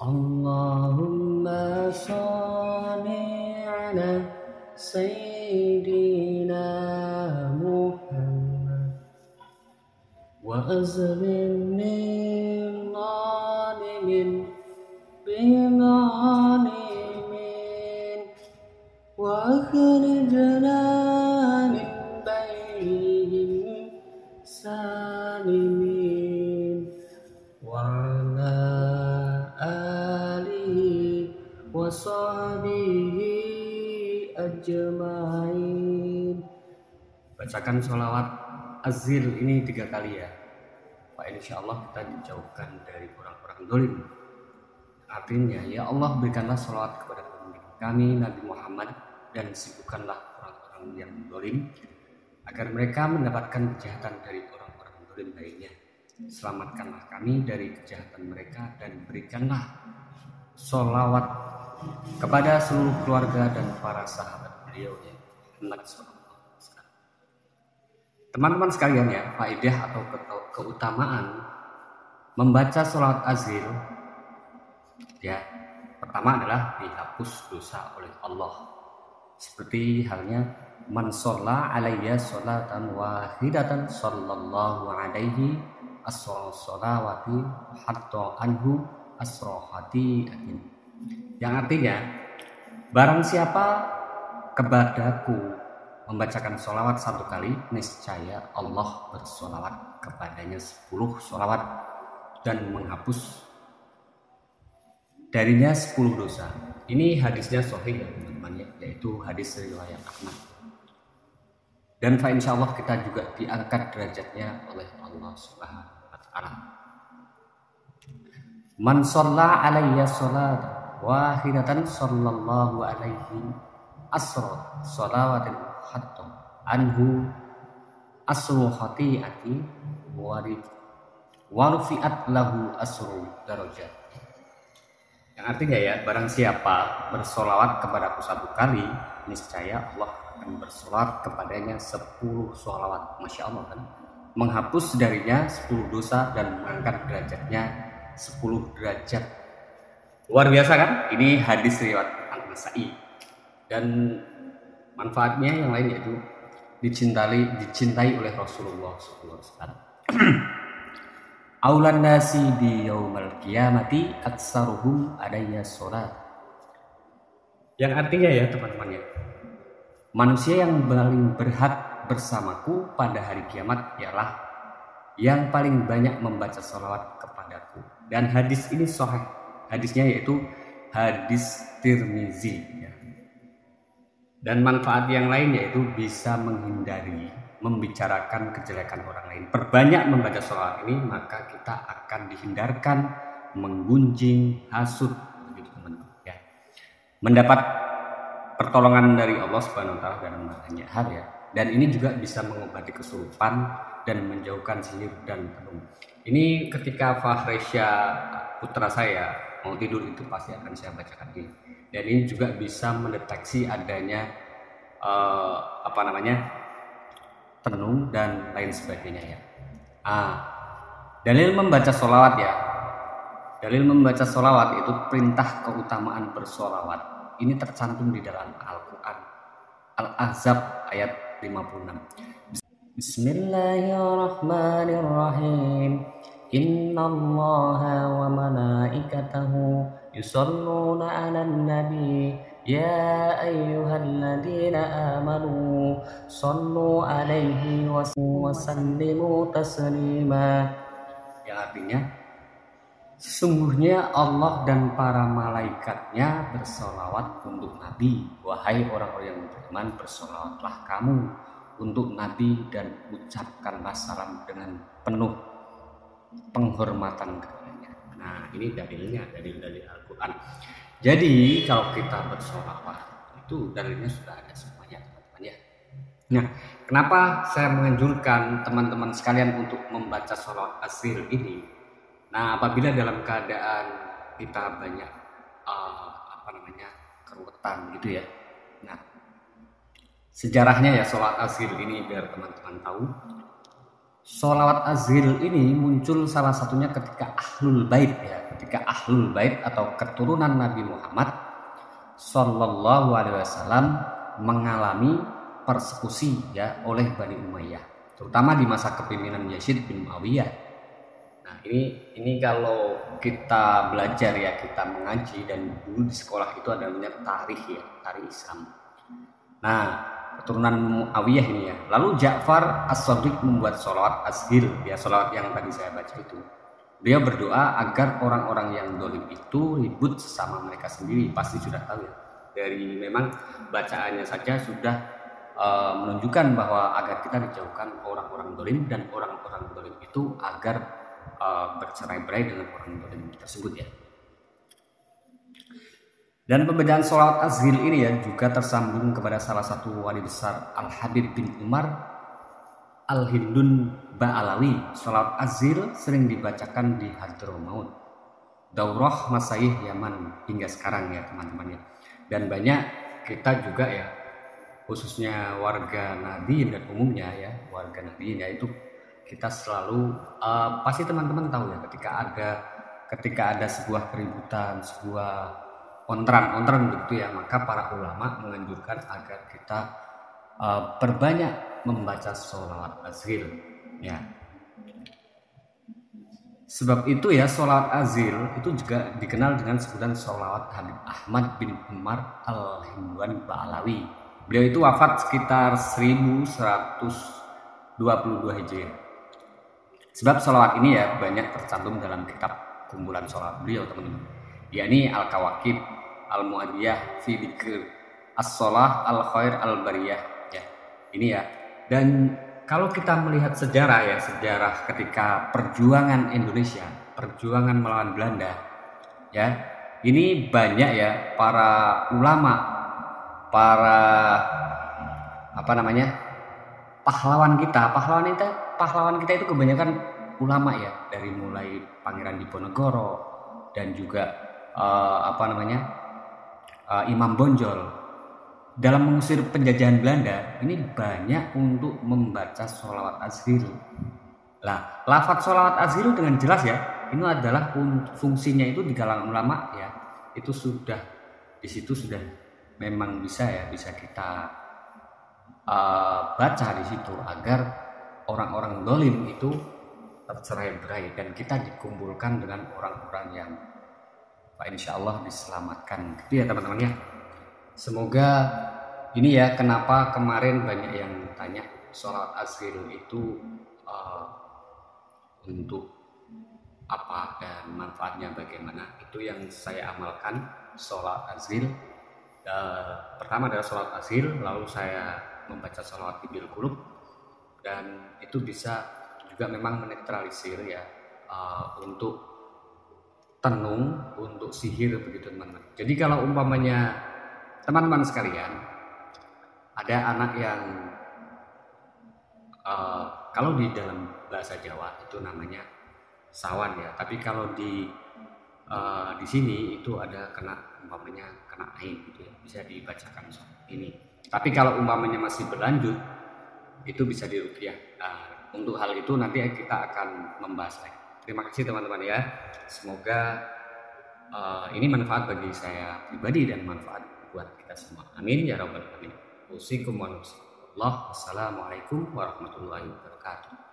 Allahumma sholli ala Sayyidina Muhammad wa azlim min zalimin bizalimin wa akhrijna min bainihim salimin wa ala alihi wa sahbihi ajma'in. Bacakan sholawat azil ini 3 kali ya. Pak, insyaallah kita dijauhkan dari orang-orang dolim. Artinya, ya Allah berikanlah sholawat kepada pemimpin kami Nabi Muhammad dan sibukkanlah orang-orang yang dolim agar mereka mendapatkan kejahatan dari orang-orang dolim lainnya. Selamatkanlah kami dari kejahatan mereka dan berikanlah sholawat kepada seluruh keluarga dan para sahabat beliau ya. Teman-teman sekalian ya, faedah atau keutamaan membaca sholawat azil ya, pertama adalah dihapus dosa oleh Allah, seperti halnya man sholla alayya sholatan wahidatan sallallahu alaihi as-sholawati hatta anhu as-rohati, yang artinya barang siapa kepadaku membacakan sholawat 1 kali, niscaya Allah bersholawat kepadanya 10 sholawat dan menghapus darinya 10 dosa. Ini hadisnya sahih ya teman-teman ya, yaitu hadis riwayat Ahmad. Dan insyaallah kita juga diangkat derajatnya oleh Allah Subhanahu wa taala. Man shalla alayya sholat wahidatan sallallahu alaihi asra shalawatin hatta anhu asru khati'ati wa rufi'at lahu asru darajat. Yang artinya ya, barang siapa bersolawat kepadaku 1 kali, niscaya Allah akan bersolawat kepadanya 10 sholawat. Masya Allah kan, menghapus darinya 10 dosa dan mengangkat derajatnya 10 derajat. Luar biasa kan? Ini hadis riwayat An-Nasa'i. Dan manfaatnya yang lain yaitu dicintai oleh Rasulullah SAW. Aulan nasi bi yaumal qiyamati aksaruhum adayya sholat. Yang artinya ya teman-teman ya, manusia yang paling berhak bersamaku pada hari kiamat ialah yang paling banyak membaca sholawat kepadaku. Dan hadis ini sahih. Hadisnya yaitu hadis Tirmizi ya. Dan manfaat yang lain yaitu bisa menghindari membicarakan kejelekan orang lain. Perbanyak membaca sholawat ini, maka kita akan dihindarkan menggunjing, hasud, begitu teman-teman ya. Mendapat pertolongan dari Allah Subhanahu wa taala dalam banyak hal ya. Dan ini juga bisa mengobati kesurupan dan menjauhkan sihir dan tenung. Ini ketika Fahresya putra saya mau tidur itu pasti akan saya bacakan ini. Dan ini juga bisa mendeteksi adanya tenung dan lain sebagainya ya. Dalil membaca sholawat ya. Dalil membaca sholawat itu perintah keutamaan bersolawat. Ini tercantum di dalam Al-Quran Al-Ahzab ayat 56. Bismillahirrahmanirrahim. Innallaha wa malaikatahu yusholluna 'alan nabi ya ayyuhalladzina amanu shollu 'alaihi wa sallimu taslima. Yang artinya, sesungguhnya Allah dan para malaikatnya bersolawat untuk Nabi. Wahai orang-orang yang beriman, bersolawatlah kamu untuk Nabi dan ucapkanlah salam dengan penuh penghormatan kepadanya. Nah, ini dalilnya, dalil Al-Quran. Jadi kalau kita bersolawat itu dalilnya sudah ada semuanya teman-teman ya. Nah, kenapa saya menganjurkan teman-teman sekalian untuk membaca sholawat azil ini? Nah, apabila dalam keadaan kita banyak keruwetan gitu ya. Nah, sejarahnya ya sholawat azil ini biar teman-teman tahu. Sholawat azil ini muncul salah satunya ketika Ahlul Bait ya, ketika ketika Ahlul Bait atau keturunan Nabi Muhammad Shallallahu Alaihi Wasallam mengalami persekusi ya oleh Bani Umayyah, terutama di masa kepemimpinan Yazid bin Muawiyah. Nah ini kalau kita belajar ya, kita mengaji, dan dulu di sekolah itu ada namanya tarikh ya, tarikh Islam. Nah, keturunan Muawiyah ini ya. Lalu Ja'far As-Shadiq membuat sholawat azhir, ya sholawat yang tadi saya baca itu. Beliau berdoa agar orang-orang yang dolim itu ribut sesama mereka sendiri. Pasti sudah tahu ya. Dari memang bacaannya saja sudah menunjukkan bahwa agar kita dijauhkan orang-orang dolim, dan orang-orang dolim itu agar bercerai-berai dengan orang dolim tersebut ya. Dan pembedaan sholawat azhir ini ya juga tersambung kepada salah satu wali besar Al-Habib bin Umar Al-Hindun Ba'alawi. Sholawat azhir sering dibacakan di Hadramaut, Daurah Masayih Yaman hingga sekarang ya teman-teman ya. Dan banyak kita juga ya, khususnya warga Nahdien dan umumnya ya, warga Nahdien ya, itu kita selalu pasti teman-teman tahu ya, ketika ada sebuah keributan, sebuah ontran begitu ya, maka para ulama menganjurkan agar kita perbanyak membaca sholawat azhir ya. Sebab itu ya, sholawat azhir itu juga dikenal dengan sebutan sholawat Habib Ahmad bin Umar Al-Hindun Ba'alawi. Beliau itu wafat sekitar 1122 Hijriah. Sebab sholawat ini ya banyak tercantum dalam kitab kumpulan sholawat beliau teman-teman, yakni Al-Kawakib, Al-Mu'adiyah fi Dzikr, As-Shalah, Al-Khair, Al-Bariyah ya. Ini ya. Dan kalau kita melihat sejarah ya, sejarah ketika perjuangan Indonesia, perjuangan melawan Belanda ya, ini banyak ya para ulama, para pahlawan kita itu kebanyakan ulama ya, dari mulai Pangeran Diponegoro dan juga Imam Bonjol. Dalam mengusir penjajahan Belanda ini banyak untuk membaca sholawat azhir. Lah, lafaz sholawat azhir dengan jelas ya, ini adalah fungsinya itu di kalangan ulama ya, itu sudah di situ sudah memang bisa kita baca di situ agar orang-orang dolim itu tercerai-berai dan kita dikumpulkan dengan orang-orang yang insya Allah diselamatkan. Gitu ya teman-teman ya. Semoga ini ya, kenapa kemarin banyak yang tanya sholawat azhir itu untuk apa dan manfaatnya bagaimana. Itu yang saya amalkan, sholawat azhir. Pertama adalah sholawat azhir, lalu saya membaca sholawat Tibil Qulub, dan itu bisa juga memang menetralisir ya untuk tenung, untuk sihir begitu teman-teman. Jadi kalau umpamanya teman-teman sekalian ada anak yang kalau di dalam bahasa Jawa itu namanya sawan ya, tapi kalau di sini itu ada umpamanya kena ain gitu ya, bisa dibacakan ini. Tapi kalau umpamanya masih berlanjut itu bisa diruqyah. Untuk hal itu nanti kita akan membahas lagi. Terima kasih teman-teman ya. Semoga ini manfaat bagi saya pribadi dan manfaat buat kita semua. Amin ya rabbal alamin. Wassalamualaikum warahmatullahi wabarakatuh.